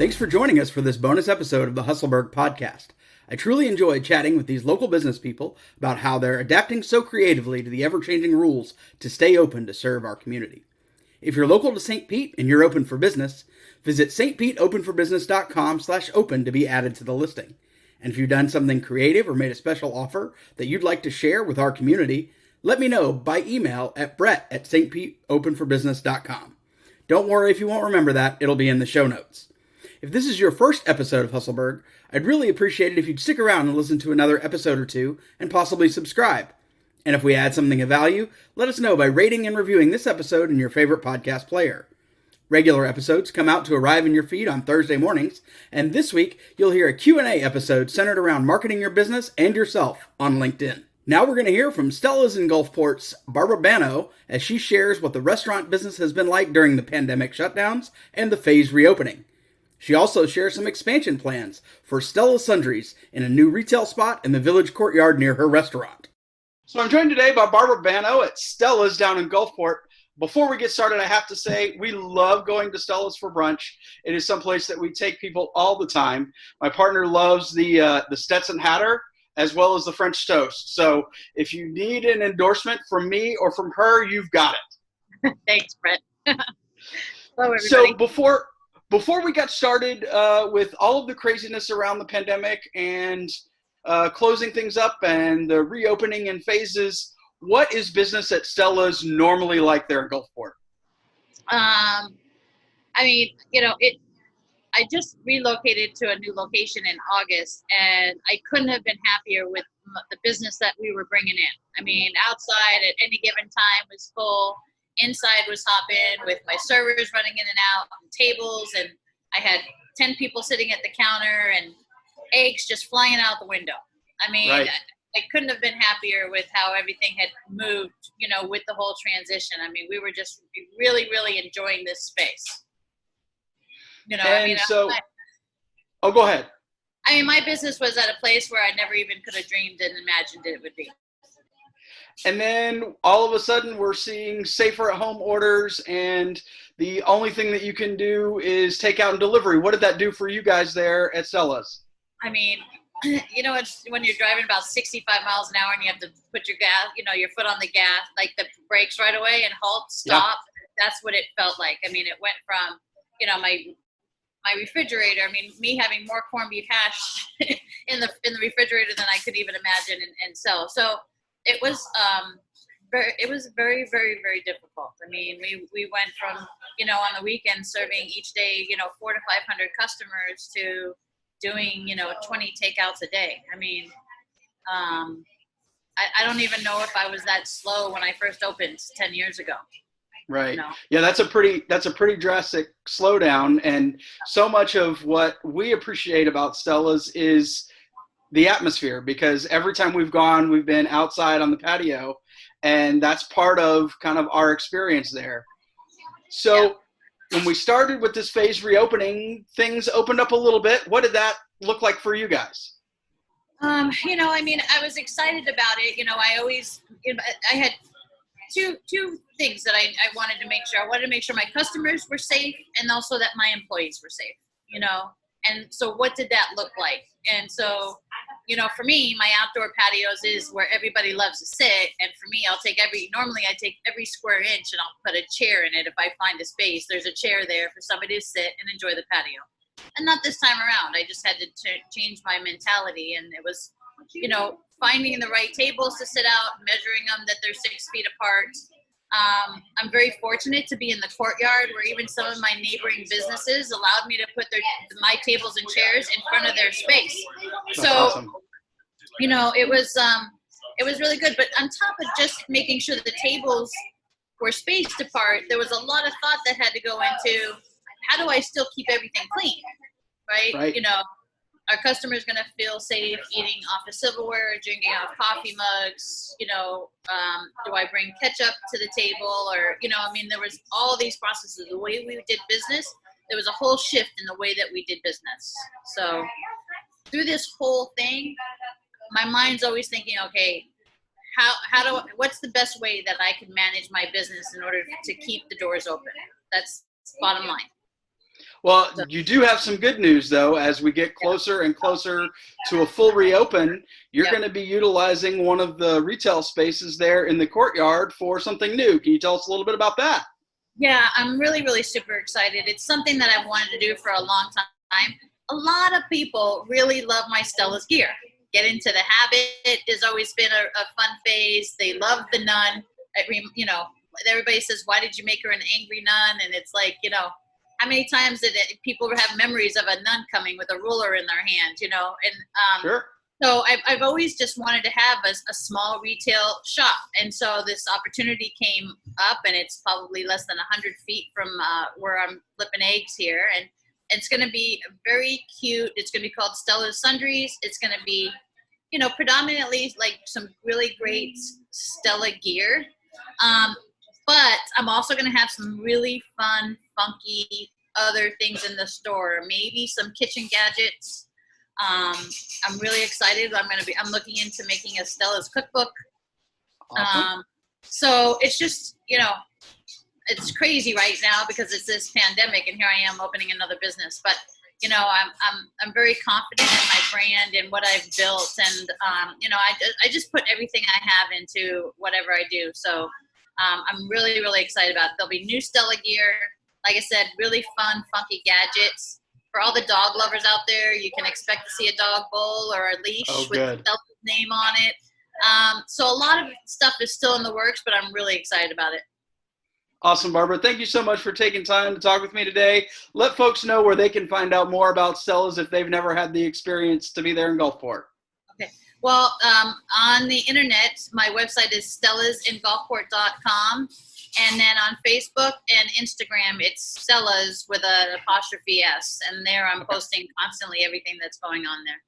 Thanks for joining us for this bonus episode of the Hustleburg podcast. I truly enjoyed chatting with these local business people about how they're adapting so creatively to the ever-changing rules to stay open to serve our community. If you're local to St. Pete and you're open for business, visit stpeteopenforbusiness.com/open to be added to the listing. And if you've done something creative or made a special offer that you'd like to share with our community, let me know by email at brett@stpeteopenforbusiness.com. Don't worry if you won't remember that, it'll be in the show notes. If this is your first episode of Hustleburg, I'd really appreciate it if you'd stick around and listen to another episode or two and possibly subscribe. And if we add something of value, let us know by rating and reviewing this episode in your favorite podcast player. Regular episodes come out to arrive in your feed on Thursday mornings, and this week you'll hear a Q&A episode centered around marketing your business and yourself on LinkedIn. Now we're going to hear from Stella's in Gulfport's Barbara Bano as she shares what the restaurant business has been like during the pandemic shutdowns and the phased reopening. She also shares some expansion plans for Stella's Sundries in a new retail spot in the village courtyard near her restaurant. So I'm joined today by Barbara Bano at Stella's down in Gulfport. Before we get started, I have to say we love going to Stella's for brunch. It is someplace that we take people all the time. My partner loves the Stetson Hatter as well as the French toast. So if you need an endorsement from me or from her, you've got it. Thanks, Brett. Hello, everybody. So before we got started with all of the craziness around the pandemic and closing things up and the reopening in phases, what is business at Stella's normally like there in Gulfport? I just relocated to a new location in August, and I couldn't have been happier with the business that we were bringing in. I mean, outside at any given time was full. Inside was hopping with my servers running in and out, and tables, and I had 10 people sitting at the counter and eggs just flying out the window. I mean, right. I couldn't have been happier with how everything had moved, with the whole transition. I mean, we were just really, really enjoying this space. Go ahead. I mean, my business was at a place where I never even could have dreamed and imagined it would be. And then all of a sudden we're seeing safer at home orders, and the only thing that you can do is take out and delivery. What did that do for you guys there at Stella's? I mean, it's when you're driving about 65 miles an hour and you have to put your gas, your foot on the gas, like the brakes right away and halt, stop. Yeah. That's what it felt like. I mean, it went from, my refrigerator. I mean, me having more corned beef hash in the refrigerator than I could even imagine and sell. So it was very, very, very difficult. I mean, we went from, on the weekend serving each day, 400 to 500 customers to doing, 20 takeouts a day. I mean, I don't even know if I was that slow when I first opened 10 years ago. Right. Yeah, that's a pretty drastic slowdown. And so much of what we appreciate about Stella's is the atmosphere, because every time we've gone, we've been outside on the patio, and that's part of kind of our experience there. So when we started with this phase reopening, things opened up a little bit. What did that look like for you guys? I was excited about it. I had two things that I wanted to make sure. I wanted to make sure my customers were safe and also that my employees were safe, And so what did that look like? And so, for me, my outdoor patios is where everybody loves to sit. And for me, normally I take every square inch and I'll put a chair in it. If I find a space, there's a chair there for somebody to sit and enjoy the patio. And not this time around. I just had to change my mentality. And it was, finding the right tables to sit out, measuring them that they're 6 feet apart. I'm very fortunate to be in the courtyard where even some of my neighboring businesses allowed me to put my tables and chairs in front of their space. That's so awesome. It was really good. But on top of just making sure that the tables were spaced apart, there was a lot of thought that had to go into how do I still keep everything clean, right? Our customers going to feel safe eating off of silverware, drinking out of coffee mugs, do I bring ketchup to the table? Or, there was all these processes. The way we did business, there was a whole shift in the way that we did business. So through this whole thing, my mind's always thinking, okay, what's the best way that I can manage my business in order to keep the doors open? That's bottom line. Well, So, you do have some good news, though. As we get closer and closer to a full reopen, you're yeah. going to be utilizing one of the retail spaces there in the courtyard for something new. Can you tell us a little bit about that? Yeah, I'm really, really super excited. It's something that I've wanted to do for a long time. A lot of people really love my Stella's gear. Get into the habit has always been a fun phase. They love the nun. Everybody says, "Why did you make her an angry nun?" And it's like, how many times did people have memories of a nun coming with a ruler in their hand, And Sure. so I've always just wanted to have a small retail shop. And so this opportunity came up, and it's probably less than 100 feet from where I'm flipping eggs here. And it's going to be very cute. It's going to be called Stella's Sundries. It's going to be, predominantly like some really great Stella gear. But I'm also going to have some really fun, funky other things in the store. Maybe some kitchen gadgets. I'm really excited. I'm looking into making a Stella's cookbook. Awesome. So it's just, it's crazy right now because it's this pandemic, and here I am opening another business. But I'm very confident in my brand and what I've built, and I just put everything I have into whatever I do. So I'm really, really excited about it. There'll be new Stella gear. Like I said, really fun, funky gadgets. For all the dog lovers out there, you can expect to see a dog bowl or a leash with Stella's name on it. So a lot of stuff is still in the works, but I'm really excited about it. Awesome, Barbara. Thank you so much for taking time to talk with me today. Let folks know where they can find out more about Stella's if they've never had the experience to be there in Gulfport. Okay. Well, on the internet, my website is stellasingulfport.com. And then on Facebook and Instagram, it's Stella's with an apostrophe S. And there I'm posting constantly everything that's going on there.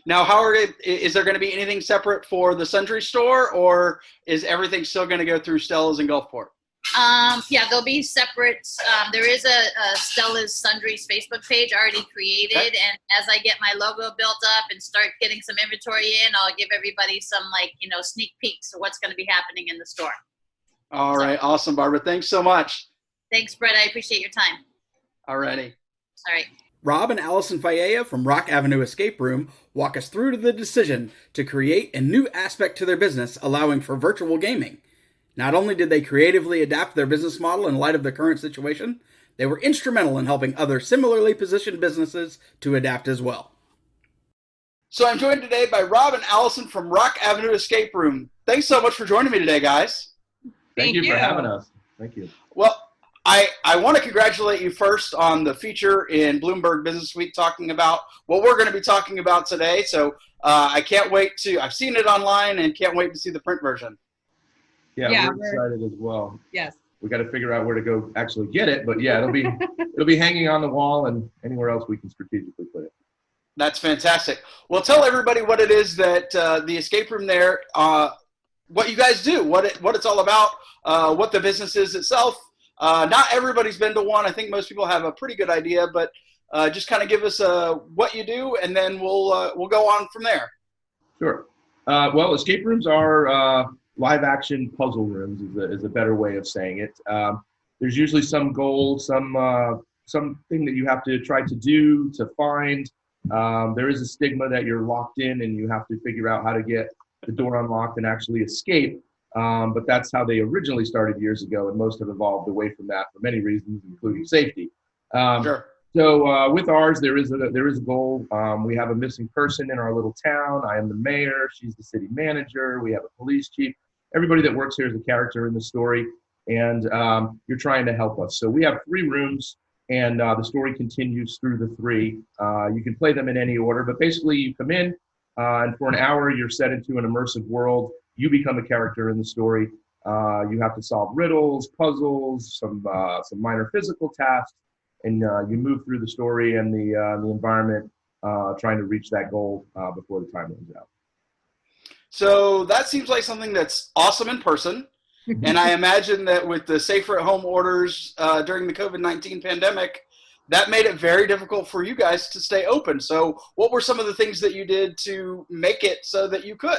Now, is there going to be anything separate for the Sundry store, or is everything still going to go through Stella's in Gulfport? Yeah, they'll be separate. There is a Stella's Sundries Facebook page already created. Okay. And as I get my logo built up and start getting some inventory in, I'll give everybody some sneak peeks of what's going to be happening in the store. All right. Awesome, Barbara. Thanks so much. Thanks, Brett. I appreciate your time. All righty. All right. Rob and Allison Fayea from Rock Avenue Escape Room walk us through to the decision to create a new aspect to their business, allowing for virtual gaming. Not only did they creatively adapt their business model in light of the current situation, they were instrumental in helping other similarly positioned businesses to adapt as well. So I'm joined today by Rob and Allison from Rock Avenue Escape Room. Thanks so much for joining me today, guys. Thank you for having us. Thank you. Well, I want to congratulate you first on the feature in Bloomberg Business Week talking about what we're going to be talking about today. So I can't wait I've seen it online and can't wait to see the print version. Yeah, we're excited as well. Yes. We got to figure out where to go actually get it, but yeah, it'll be hanging on the wall and anywhere else we can strategically put it. That's fantastic. Well, tell everybody what it is that the escape room there, what you guys do, what it's all about, what the business is itself. Not everybody's been to one. I think most people have a pretty good idea, but just kind of give us what you do, and then we'll go on from there. Sure. Well, escape rooms are live action puzzle rooms is a better way of saying it. There's usually some goal, something that you have to try to do to find. There is a stigma that you're locked in and you have to figure out how to get the door unlocked and actually escape. But that's how they originally started years ago, and most have evolved away from that for many reasons, including safety. Sure. So with ours, there is a goal. We have a missing person in our little town. I am the mayor. She's the city manager. We have a police chief. Everybody that works here is a character in the story, and you're trying to help us. So we have 3 rooms, and the story continues through the 3. You can play them in any order, but basically you come in, and for an hour you're set into an immersive world. You become a character in the story. You have to solve riddles, puzzles, some minor physical tasks, and you move through the story and the environment, trying to reach that goal before the time runs out. So that seems like something that's awesome in person. And I imagine that with the safer at home orders during the COVID-19 pandemic, that made it very difficult for you guys to stay open. So what were some of the things that you did to make it so that you could?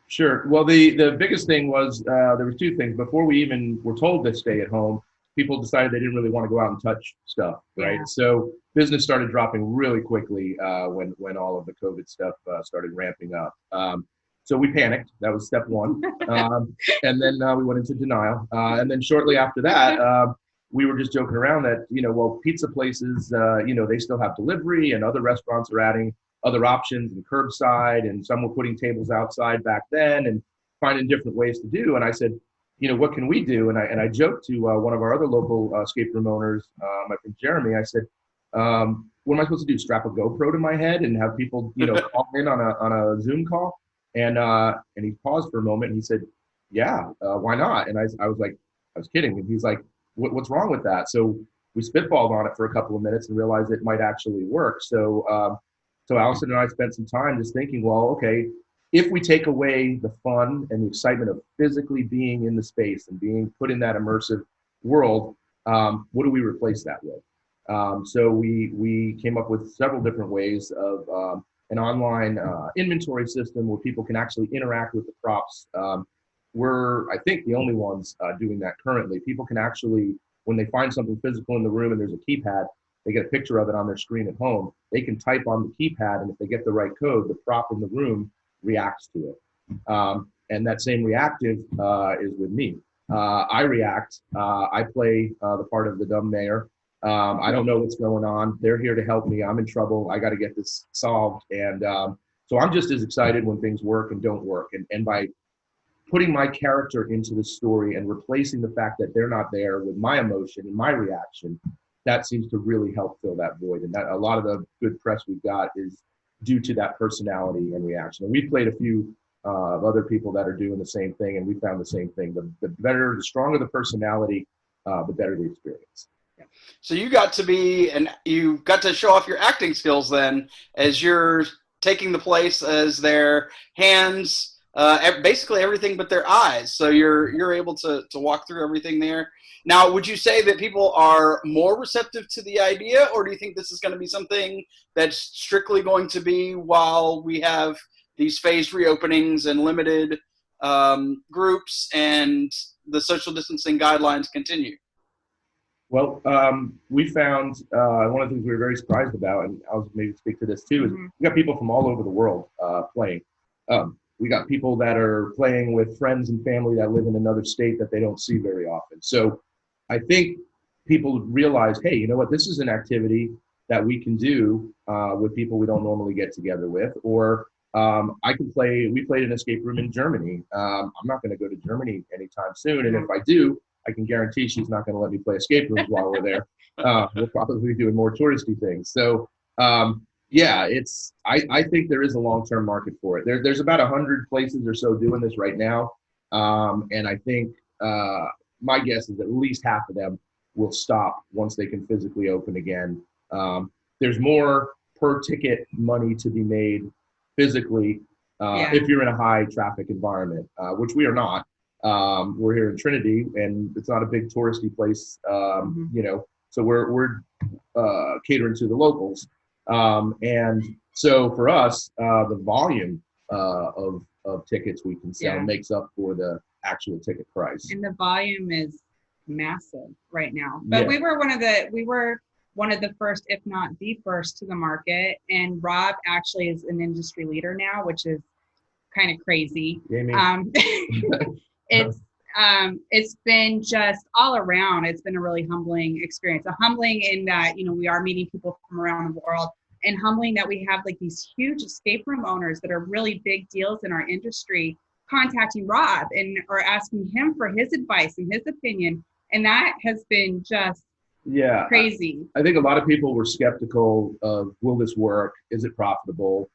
Sure. Well, the biggest thing was there were 2 things. Before we even were told to stay at home, people decided they didn't really want to go out and touch stuff, right? Yeah. So business started dropping really quickly when all of the COVID stuff started ramping up. So we panicked. That was step one. And then we went into denial. And then shortly after that, we were just joking around that, well, pizza places, they still have delivery, and other restaurants are adding other options and curbside, and some were putting tables outside back then and finding different ways to do. And I said, what can we do? And I joked to one of our other local escape room owners, my friend Jeremy. I said, what am I supposed to do? Strap a GoPro to my head and have people, call in on a Zoom call? And he paused for a moment and he said, yeah, why not? And I was like, I was kidding. And he's like, what's wrong with that? So we spitballed on it for a couple of minutes and realized it might actually work. So Allison and I spent some time just thinking, well, okay, if we take away the fun and the excitement of physically being in the space and being put in that immersive world, what do we replace that with? So we came up with several different ways of an online inventory system where people can actually interact with the props. We're, I think, the only ones doing that currently. People can actually, when they find something physical in the room and there's a keypad, they get a picture of it on their screen at home. They can type on the keypad, and if they get the right code, the prop in the room reacts to it. And that same reactive is with me. I react. I play the part of the dumb mayor. I don't know what's going on. They're here to help me. I'm in trouble. I got to get this solved. And so I'm just as excited when things work and don't work. And by putting my character into the story and replacing the fact that they're not there with my emotion and my reaction, that seems to really help fill that void. And that a lot of the good press we've got is due to that personality and reaction. And we've played a few of other people that are doing the same thing, and we found the same thing. The stronger the personality, the better the experience. So you got to show off your acting skills then, as you're taking the place as their hands, basically everything but their eyes. So you're able to walk through everything there. Now, would you say that people are more receptive to the idea, or do you think this is going to be something that's strictly going to be while we have these phased reopenings and limited groups and the social distancing guidelines continue? Well, we found one of the things we were very surprised about, and I'll maybe speak to this too, is we got people from all over the world playing. We got people that are playing with friends and family that live in another state that they don't see very often. So I think people realize, hey, you know what, this is an activity that we can do with people we don't normally get together with. Or we played an escape room in Germany. I'm not going to go to Germany anytime soon. And if I do, I can guarantee she's not going to let me play escape rooms while we're there. We'll probably be doing more touristy things. So yeah, I think there is a long-term market for it. There's about 100 places or so doing this right now. And I think my guess is at least half of them will stop once they can physically open again. There's more per ticket money to be made physically if you're in a high traffic environment, which we are not. We're here in Trinity, and it's not a big touristy place, so we're catering to the locals. And so for us, the volume of tickets we can sell makes up for the actual ticket price. And the volume is massive right now. But we were one of the first, if not the first, to the market. And Rob actually is an industry leader now, which is kind of crazy. It's been just all around. It's been a really humbling experience. Humbling in that, we are meeting people from around the world, and humbling that we have like these huge escape room owners that are really big deals in our industry contacting Rob or asking him for his advice and his opinion. And that has been just crazy. I think a lot of people were skeptical of, will this work? Is it profitable?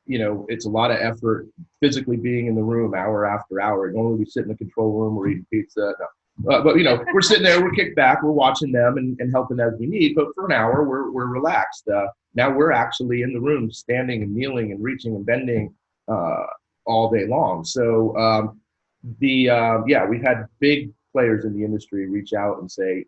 It's a lot of effort physically being in the room hour after hour. Normally we sit in the control room, we're eating pizza. No. But we're sitting there, we're kicked back, we're watching them and helping as we need. But for an hour, we're relaxed. Now we're actually in the room, standing and kneeling and reaching and bending all day long. So we've had big players in the industry reach out and say,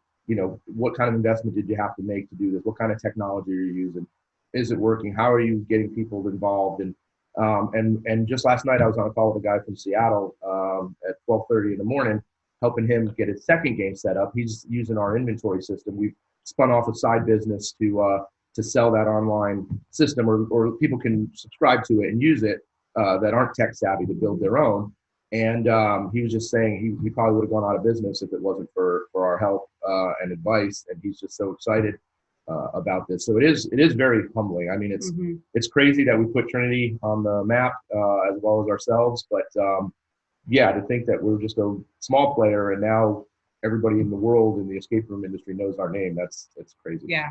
what kind of investment did you have to make to do this? What kind of technology are you using? Is it working? How are you getting people involved? And just last night I was on a call with a guy from Seattle at 12:30 in the morning, helping him get his second game set up. He's using our inventory system. We've spun off a side business to sell that online system, or people can subscribe to it and use it that aren't tech savvy to build their own. And he was just saying he probably would have gone out of business if it wasn't for our help and advice. And he's just so excited about this. So it is very humbling. I mean, it's crazy that we put Trinity on the map as well as ourselves. But yeah, to think that we're just a small player and now everybody in the world in the escape room industry knows our name. That's crazy. Yeah.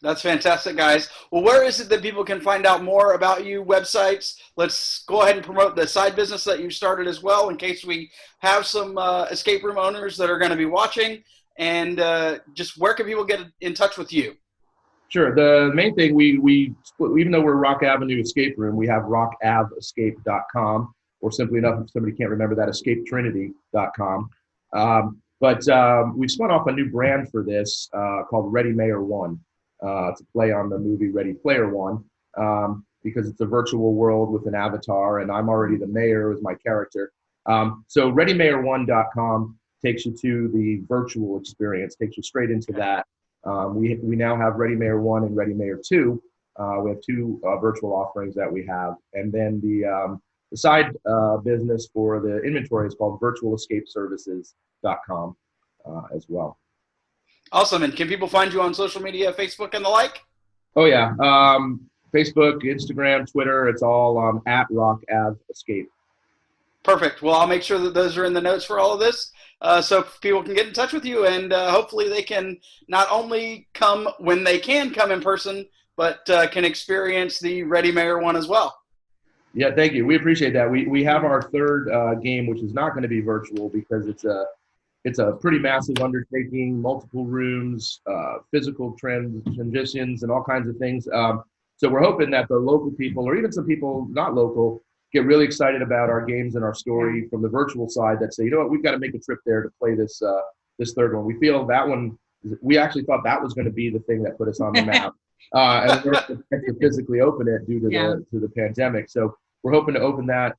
That's fantastic, guys. Well, where is it that people can find out more about you, websites? Let's go ahead and promote the side business that you started as well, in case we have some escape room owners that are going to be watching. And just where can people get in touch with you? Sure. The main thing, we even though we're Rock Avenue Escape Room, we have rockavescape.com, or simply enough, if somebody can't remember that, escapetrinity.com. But we've spun off a new brand for this called Ready Mayor One. To play on the movie Ready Player One, because it's a virtual world with an avatar, and I'm already the mayor as my character. So ReadyMayor1.com takes you to the virtual experience, takes you straight into that. We now have Ready Mayor 1 and Ready Mayor 2. We have two virtual offerings that we have. And then the side business for the inventory is called virtualescapeservices.com as well. Awesome. And can people find you on social media, Facebook and the like? Oh, yeah. Facebook, Instagram, Twitter, it's all at Rock Ave Escape. Perfect. Well, I'll make sure that those are in the notes for all of this, so people can get in touch with you, and hopefully they can not only come when they can come in person, but can experience the Ready Mayor One as well. Yeah, thank you. We appreciate that. We have our third game, which is not going to be virtual because it's a pretty massive undertaking, multiple rooms, physical transitions, and all kinds of things. So we're hoping that the local people, or even some people not local, get really excited about our games and our story from the virtual side, that say, you know what, we've got to make a trip there to play this third one. We feel that one, we actually thought that was going to be the thing that put us on the map. And we're to physically open it due to the pandemic. So we're hoping to open that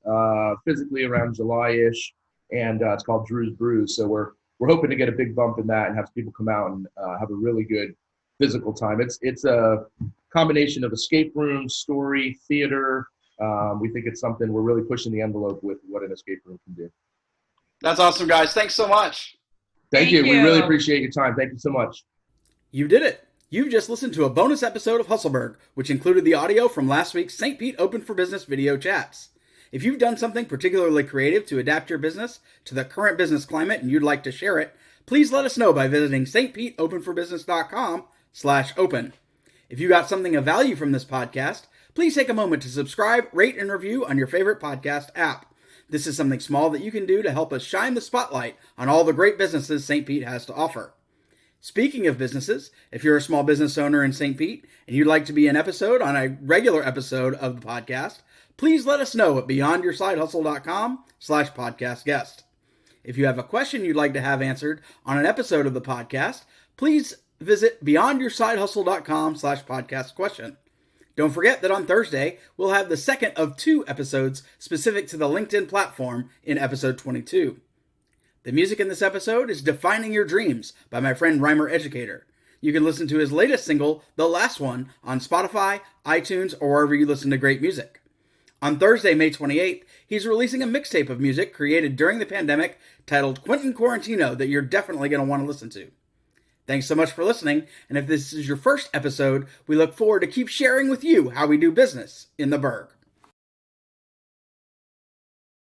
physically around July-ish, and it's called Drew's Brews. So we're hoping to get a big bump in that and have people come out and have a really good physical time. It's a combination of escape room, story, theater. We think it's something we're really pushing the envelope with what an escape room can do. That's awesome, guys. Thanks so much. Thank you. We really appreciate your time. Thank you so much. You did it. You've just listened to a bonus episode of Hustleburg, which included the audio from last week's St. Pete Open for Business video chats. If you've done something particularly creative to adapt your business to the current business climate and you'd like to share it, please let us know by visiting stpeteopenforbusiness.com/open. If you got something of value from this podcast, please take a moment to subscribe, rate, and review on your favorite podcast app. This is something small that you can do to help us shine the spotlight on all the great businesses St. Pete has to offer. Speaking of businesses, if you're a small business owner in St. Pete and you'd like to be an episode on a regular episode of the podcast, please let us know at beyondyoursidehustle.com/podcast guest. If you have a question you'd like to have answered on an episode of the podcast, please visit beyondyoursidehustle.com/podcast question. Don't forget that on Thursday, we'll have the second of 2 episodes specific to the LinkedIn platform in episode 22. The music in this episode is Defining Your Dreams by my friend Rhymer Educator. You can listen to his latest single, The Last One, on Spotify, iTunes, or wherever you listen to great music. On Thursday, May 28th, he's releasing a mixtape of music created during the pandemic titled Quentin Quarantino that you're definitely going to want to listen to. Thanks so much for listening, and if this is your first episode, we look forward to keep sharing with you how we do business in the Burg.